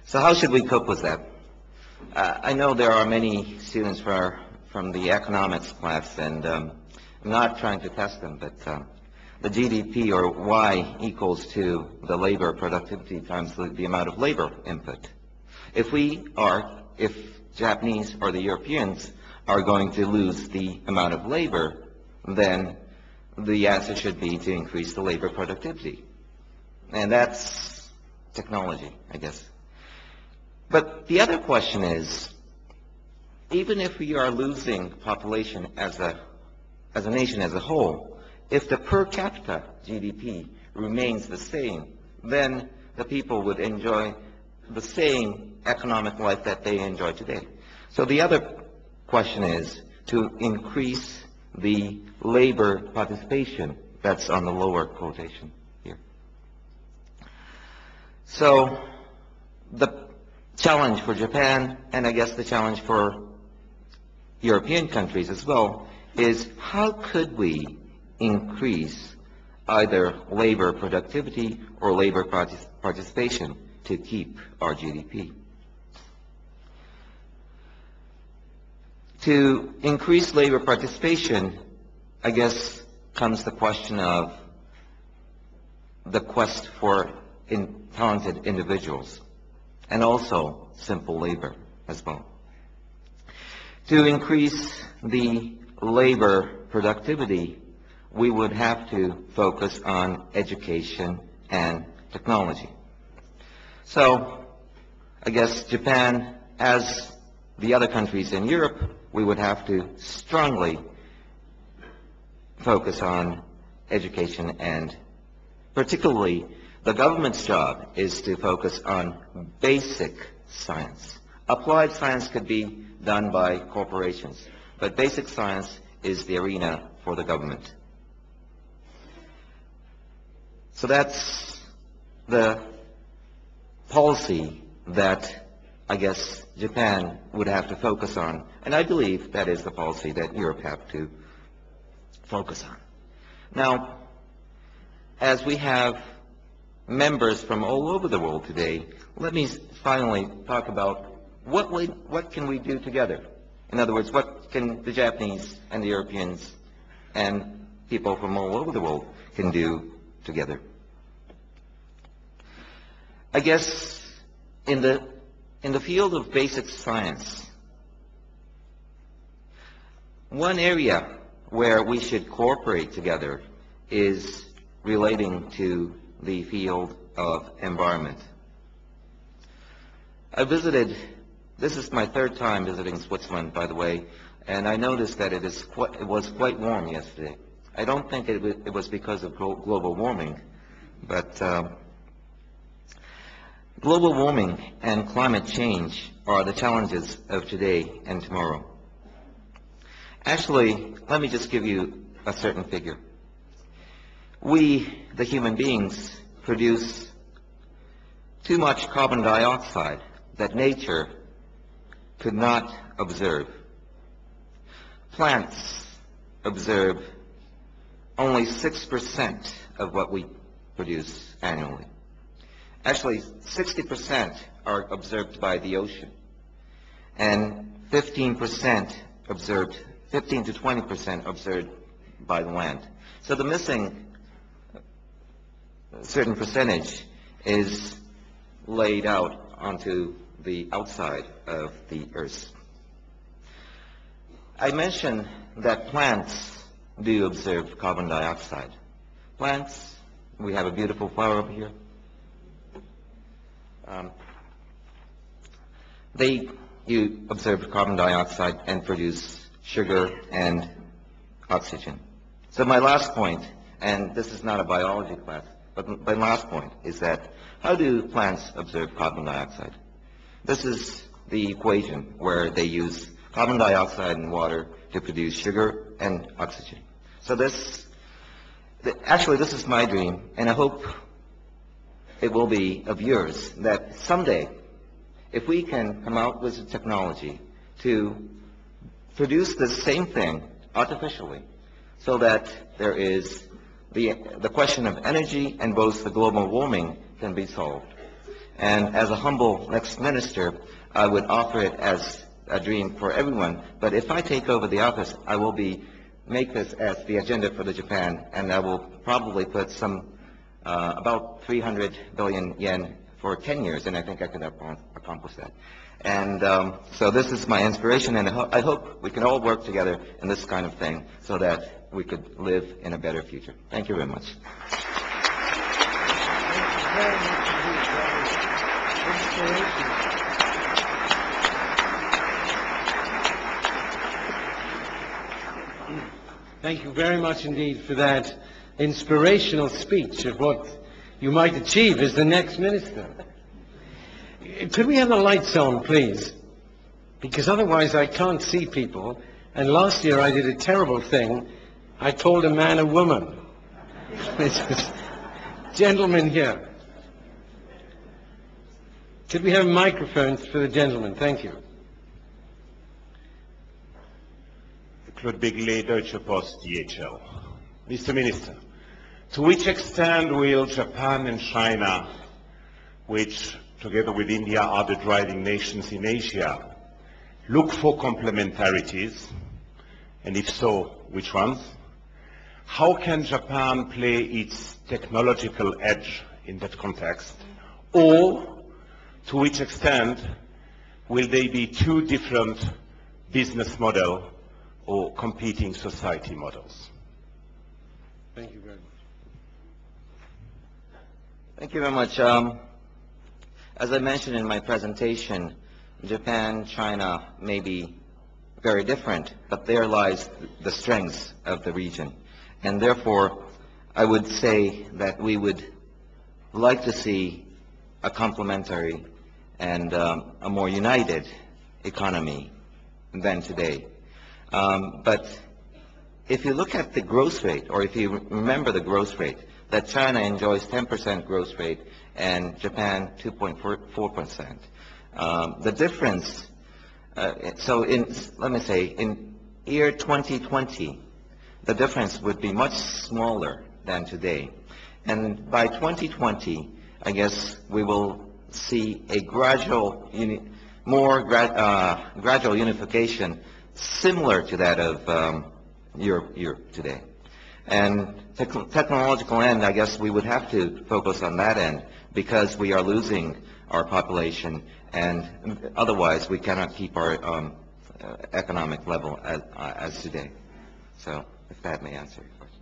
So how should we cope with that? I know there are many students from the economics class, and I'm not trying to test them, but the GDP, or Y, equals to the labor productivity times the amount of labor input. If Japanese or the Europeans are going to lose the amount of labor, then the answer should be to increase the labor productivity. And that's technology, I guess. But the other question is, even if we are losing population as a nation as a whole, if the per capita GDP remains the same, then the people would enjoy the same economic life that they enjoy today. So the other question is to increase the labor participation. That's on the lower quotation here. So the challenge for Japan, and I guess the challenge for European countries as well, is how could we increase either labor productivity or labor participation to keep our GDP. To increase labor participation, I guess, comes the question of the quest for talented individuals, and also simple labor as well. To increase the labor productivity, we would have to focus on education and technology. So, I guess Japan, as the other countries in Europe, we would have to strongly focus on education, and particularly the government's job is to focus on basic science. Applied science could be done by corporations, but basic science is the arena for the government. So that's the policy that I guess Japan would have to focus on, and I believe that is the policy that Europe have to focus on. Now, as we have members from all over the world today, let me finally talk about what can we do together. In other words, what can the Japanese and the Europeans and people from all over the world can do together. I guess in the field of basic science, one area where we should cooperate together is relating to the field of environment. This is my third time visiting Switzerland, by the way, and I noticed that it was quite warm yesterday. I don't think it was because of global warming, but global warming and climate change are the challenges of today and tomorrow. Actually, let me just give you a certain figure. We, the human beings, produce too much carbon dioxide that nature could not observe. Plants observe only 6% of what we produce annually. Actually, 60% are observed by the ocean, and 15% to 20% observed by the land. So the missing certain percentage is laid out onto the outside of the earth. I mentioned that plants do observe carbon dioxide. Plants, we have a beautiful flower over here. They observe carbon dioxide and produce sugar and oxygen. So my last point, and this is not a biology class, but my last point is that how do plants observe carbon dioxide? This is the equation where they use carbon dioxide and water to produce sugar and oxygen. So actually this is my dream, and I hope it will be of yours, that someday, if we can come out with a technology to produce the same thing artificially, so that there is the question of energy and both the global warming can be solved. And as a humble next minister, I would offer it as a dream for everyone. But if I take over the office, I will make this as the agenda for the Japan, and I will probably put about 300 billion yen for 10 years, and I think I can accomplish that. And so this is my inspiration, and I hope we can all work together in this kind of thing so that we could live in a better future. Thank you very much. Thank you very much indeed for that inspirational speech of what you might achieve as the next minister. Could we have the lights on, please? Because otherwise I can't see people. And last year I did a terrible thing. I called a man a woman. Gentlemen here. Could we have microphones for the gentleman? Thank you. Claude Begley, Deutsche Post, DHL. Mr. Minister, to which extent will Japan and China, which together with India are the driving nations in Asia, look for complementarities, and if so, which ones? How can Japan play its technological edge in that context? Or, to which extent will they be two different business models or competing society models? Thank you very much. Thank you very much. As I mentioned in my presentation, Japan, China may be very different, but there lies the strengths of the region. And therefore, I would say that we would like to see a complementary and a more united economy than today. But if you look at the growth rate, or if you remember the growth rate, that China enjoys 10% growth rate and Japan 2.4%. The difference, let me say, in year 2020, the difference would be much smaller than today. And by 2020, I guess we will see a gradual unification similar to that of Europe today. And technological end, I guess we would have to focus on that end because we are losing our population, and otherwise we cannot keep our economic level as today. So, if that may answer your question.